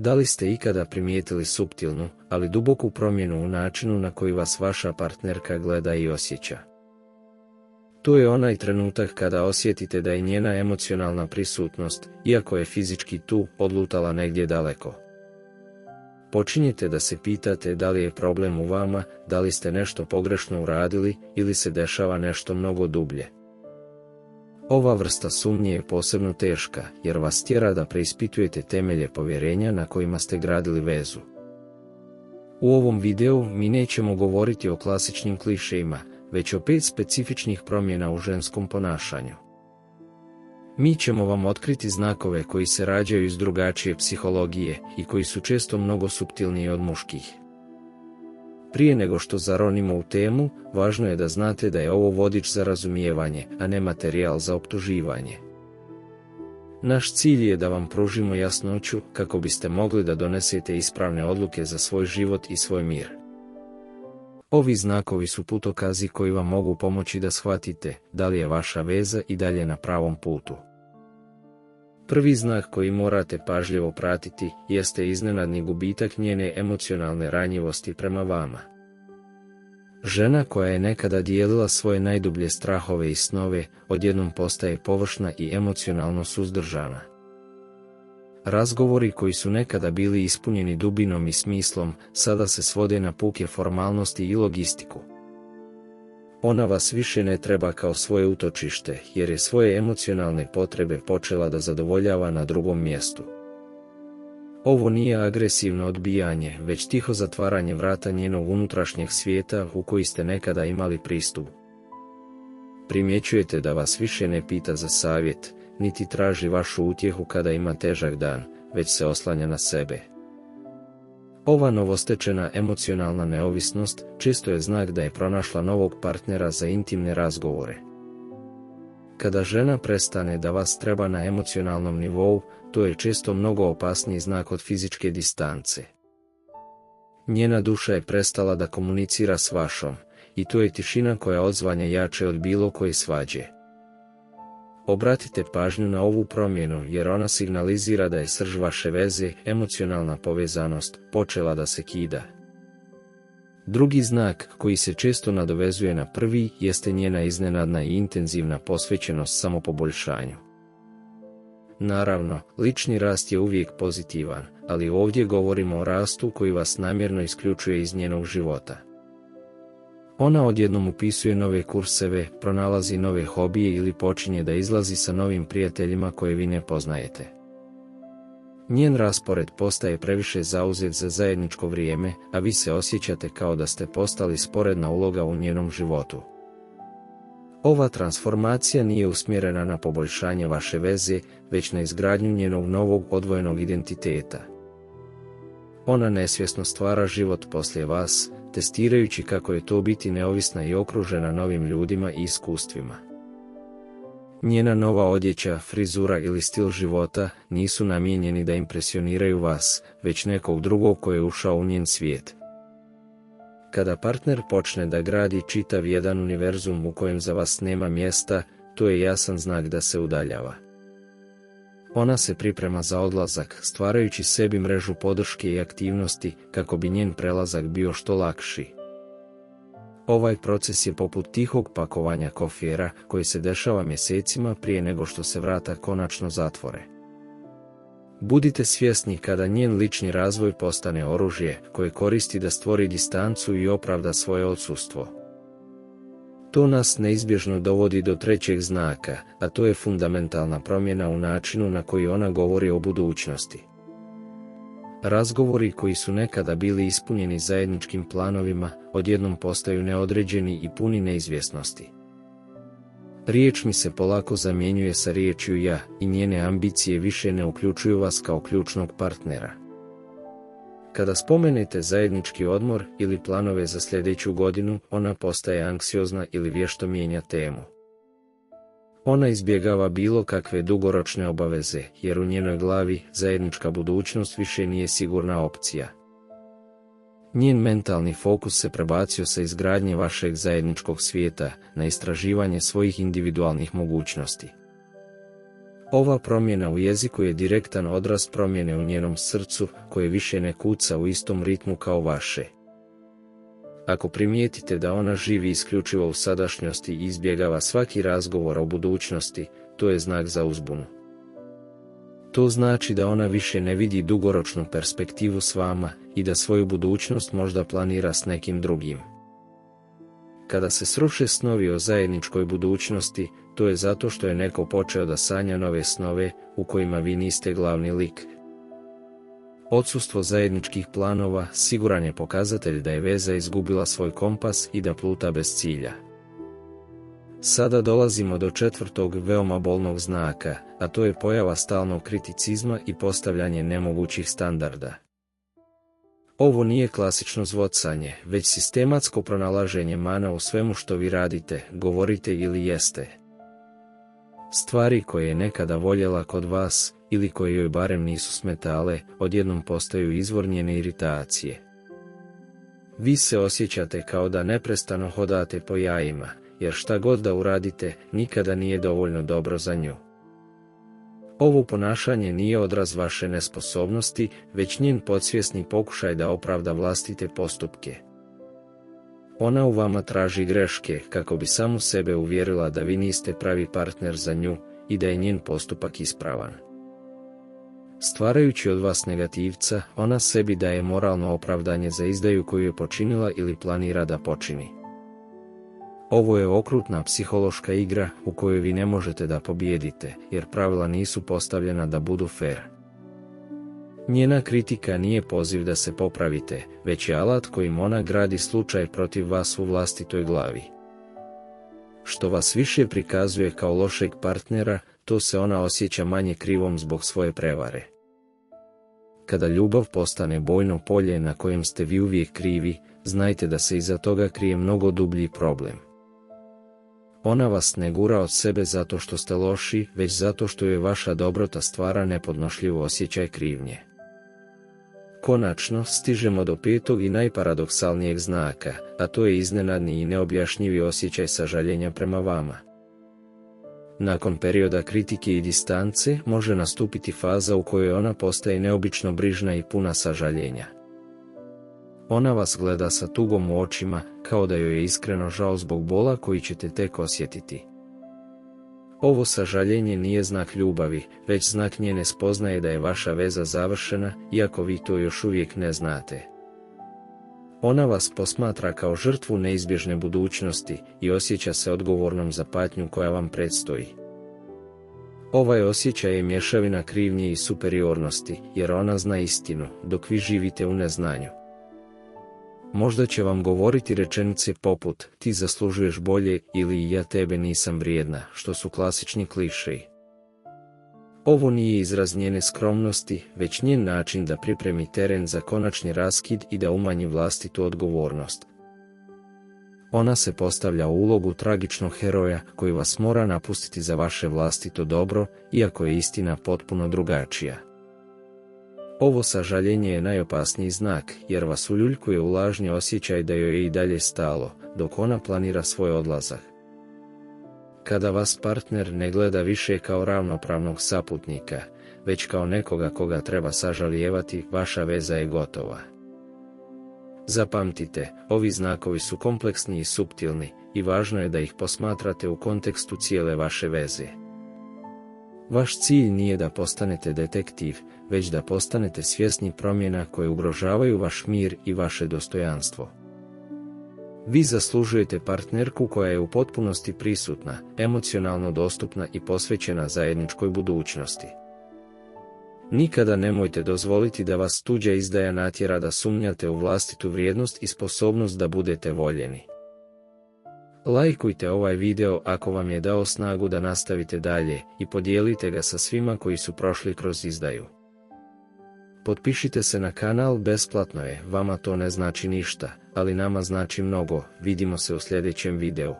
Da li ste ikada primijetili suptilnu, ali duboku promjenu u načinu na koji vas vaša partnerka gleda i osjeća? To je onaj trenutak kada osjetite da je njena emocionalna prisutnost, iako je fizički tu, odlutala negdje daleko. Počinjete da se pitate da li je problem u vama, da li ste nešto pogrešno uradili ili se dešava nešto mnogo dublje. Ova vrsta sumnje je posebno teška, jer vas tjera da preispitujete temelje povjerenja na kojima ste gradili vezu. U ovom videu mi nećemo govoriti o klasičnim klišejima, već o 5 specifičnih promjena u ženskom ponašanju. Mi ćemo vam otkriti znakove koji se rađaju iz drugačije psihologije i koji su često mnogo suptilniji od muških. Prije nego što zaronimo u temu, važno je da znate da je ovo vodič za razumijevanje, a ne materijal za optuživanje. Naš cilj je da vam pružimo jasnoću kako biste mogli da donesete ispravne odluke za svoj život i svoj mir. Ovi znakovi su putokazi koji vam mogu pomoći da shvatite da li je vaša veza i dalje na pravom putu. Prvi znak koji morate pažljivo pratiti jeste iznenadni gubitak njene emocionalne ranjivosti prema vama. Žena koja je nekada dijelila svoje najdublje strahove i snove, odjednom postaje površna i emocionalno suzdržana. Razgovori koji su nekada bili ispunjeni dubinom i smislom, sada se svode na puke formalnosti i logistiku. Ona vas više ne treba kao svoje utočište, jer je svoje emocionalne potrebe počela da zadovoljava na drugom mjestu. Ovo nije agresivno odbijanje, već tiho zatvaranje vrata njenog unutrašnjeg svijeta u koji ste nekada imali pristup. Primjećujete da vas više ne pita za savjet, niti traži vašu utjehu kada ima težak dan, već se oslanja na sebe. Ova novostečena emocionalna neovisnost često je znak da je pronašla novog partnera za intimne razgovore. Kada žena prestane da vas treba na emocionalnom nivou, to je često mnogo opasniji znak od fizičke distance. Njena duša je prestala da komunicira s vašom, i to je tišina koja odzvanja jače od bilo koje svađe. Obratite pažnju na ovu promjenu jer ona signalizira da je srž vaše veze, emocionalna povezanost, počela da se kida. Drugi znak koji se često nadovezuje na prvi jeste njena iznenadna i intenzivna posvećenost samopoboljšanju. Naravno, lični rast je uvijek pozitivan, ali ovdje govorimo o rastu koji vas namjerno isključuje iz njenog života. Ona odjednom upisuje nove kurseve, pronalazi nove hobije ili počinje da izlazi sa novim prijateljima koje vi ne poznajete. Njen raspored postaje previše zauzet za zajedničko vrijeme, a vi se osjećate kao da ste postali sporedna uloga u njenom životu. Ova transformacija nije usmjerena na poboljšanje vaše veze, već na izgradnju njenog novog odvojenog identiteta. Ona nesvjesno stvara život poslije vas, testirajući kako je to biti neovisna i okružena novim ljudima i iskustvima. Njena nova odjeća, frizura ili stil života nisu namijenjeni da impresioniraju vas, već nekog drugog koji je ušao u njen svijet. Kada partner počne da gradi čitav jedan univerzum u kojem za vas nema mjesta, to je jasan znak da se udaljava. Ona se priprema za odlazak, stvarajući sebi mrežu podrške i aktivnosti kako bi njen prelazak bio što lakši. Ovaj proces je poput tihog pakovanja kofera koji se dešava mjesecima prije nego što se vrata konačno zatvore. Budite svjesni kada njen lični razvoj postane oružje koje koristi da stvori distancu i opravda svoje odsustvo. To nas neizbježno dovodi do trećeg znaka, a to je fundamentalna promjena u načinu na koji ona govori o budućnosti. Razgovori koji su nekada bili ispunjeni zajedničkim planovima, odjednom postaju neodređeni i puni neizvjesnosti. Riječ mi se polako zamjenjuje sa riječju ja i njene ambicije više ne uključuju vas kao ključnog partnera. Kada spomenete zajednički odmor ili planove za sljedeću godinu, ona postaje anksiozna ili vješto mijenja temu. Ona izbjegava bilo kakve dugoročne obaveze, jer u njenoj glavi zajednička budućnost više nije sigurna opcija. Njen mentalni fokus se prebacio sa izgradnje vašeg zajedničkog svijeta na istraživanje svojih individualnih mogućnosti. Ova promjena u jeziku je direktan odraz promjene u njenom srcu, koje više ne kuca u istom ritmu kao vaše. Ako primijetite da ona živi isključivo u sadašnjosti i izbjegava svaki razgovor o budućnosti, to je znak za uzbunu. To znači da ona više ne vidi dugoročnu perspektivu s vama i da svoju budućnost možda planira s nekim drugim. Kada se sruše snovi o zajedničkoj budućnosti, to je zato što je neko počeo da sanja nove snove u kojima vi niste glavni lik. Odsustvo zajedničkih planova siguran je pokazatelj da je veza izgubila svoj kompas i da pluta bez cilja. Sada dolazimo do četvrtog veoma bolnog znaka, a to je pojava stalnog kriticizma i postavljanje nemogućih standarda. Ovo nije klasično zvocanje, već sistematsko pronalaženje mana u svemu što vi radite, govorite ili jeste. Stvari koje je nekada voljela kod vas, ili koje joj barem nisu smetale, odjednom postaju izvor njene iritacije. Vi se osjećate kao da neprestano hodate po jajima, jer šta god da uradite, nikada nije dovoljno dobro za nju. Ovo ponašanje nije odraz vaše nesposobnosti, već njen podsvjesni pokušaj da opravda vlastite postupke. Ona u vama traži greške kako bi samu sebe uvjerila da vi niste pravi partner za nju i da je njen postupak ispravan. Stvarajući od vas negativca, ona sebi daje moralno opravdanje za izdaju koju je počinila ili planira da počini. Ovo je okrutna psihološka igra u kojoj vi ne možete da pobijedite, jer pravila nisu postavljena da budu fer. Njena kritika nije poziv da se popravite, već je alat kojim ona gradi slučaj protiv vas u vlastitoj glavi. Što vas više prikazuje kao lošeg partnera, to se ona osjeća manje krivom zbog svoje prevare. Kada ljubav postane bojno polje na kojem ste vi uvijek krivi, znajte da se iza toga krije mnogo dublji problem. Ona vas ne gura od sebe zato što ste loši, već zato što je vaša dobrota stvara nepodnošljiv osjećaj krivnje. Konačno, stižemo do petog i najparadoksalnijeg znaka, a to je iznenadni i neobjašnjivi osjećaj sažaljenja prema vama. Nakon perioda kritike i distance, može nastupiti faza u kojoj ona postaje neobično brižna i puna sažaljenja. Ona vas gleda sa tugom u očima, kao da joj je iskreno žao zbog bola koji ćete tek osjetiti. Ovo sažaljenje nije znak ljubavi, već znak njene spoznaje da je vaša veza završena, iako vi to još uvijek ne znate. Ona vas posmatra kao žrtvu neizbježne budućnosti i osjeća se odgovornom za patnju koja vam predstoji. Ovaj osjećaj je mješavina krivnje i superiornosti, jer ona zna istinu, dok vi živite u neznanju. Možda će vam govoriti rečenice poput "ti zaslužuješ bolje" ili "ja tebe nisam vrijedna", što su klasični klišeji. Ovo nije izraz njene skromnosti, već njen način da pripremi teren za konačni raskid i da umanji vlastitu odgovornost. Ona se postavlja u ulogu tragičnog heroja koji vas mora napustiti za vaše vlastito dobro, iako je istina potpuno drugačija. Ovo sažaljenje je najopasniji znak, jer vas uljuljkuje u lažni osjećaj da joj je i dalje stalo, dok ona planira svoj odlazak. Kada vas partner ne gleda više kao ravnopravnog saputnika, već kao nekoga koga treba sažalijevati, vaša veza je gotova. Zapamtite, ovi znakovi su kompleksni i suptilni, i važno je da ih posmatrate u kontekstu cijele vaše veze. Vaš cilj nije da postanete detektiv, već da postanete svjesni promjena koje ugrožavaju vaš mir i vaše dostojanstvo. Vi zaslužujete partnerku koja je u potpunosti prisutna, emocionalno dostupna i posvećena zajedničkoj budućnosti. Nikada nemojte dozvoliti da vas tuđa izdaja natjera da sumnjate u vlastitu vrijednost i sposobnost da budete voljeni. Lajkujte ovaj video ako vam je dao snagu da nastavite dalje i podijelite ga sa svima koji su prošli kroz izdaju. Potpišite se na kanal, besplatno je, vama to ne znači ništa, ali nama znači mnogo. Vidimo se u sljedećem videu.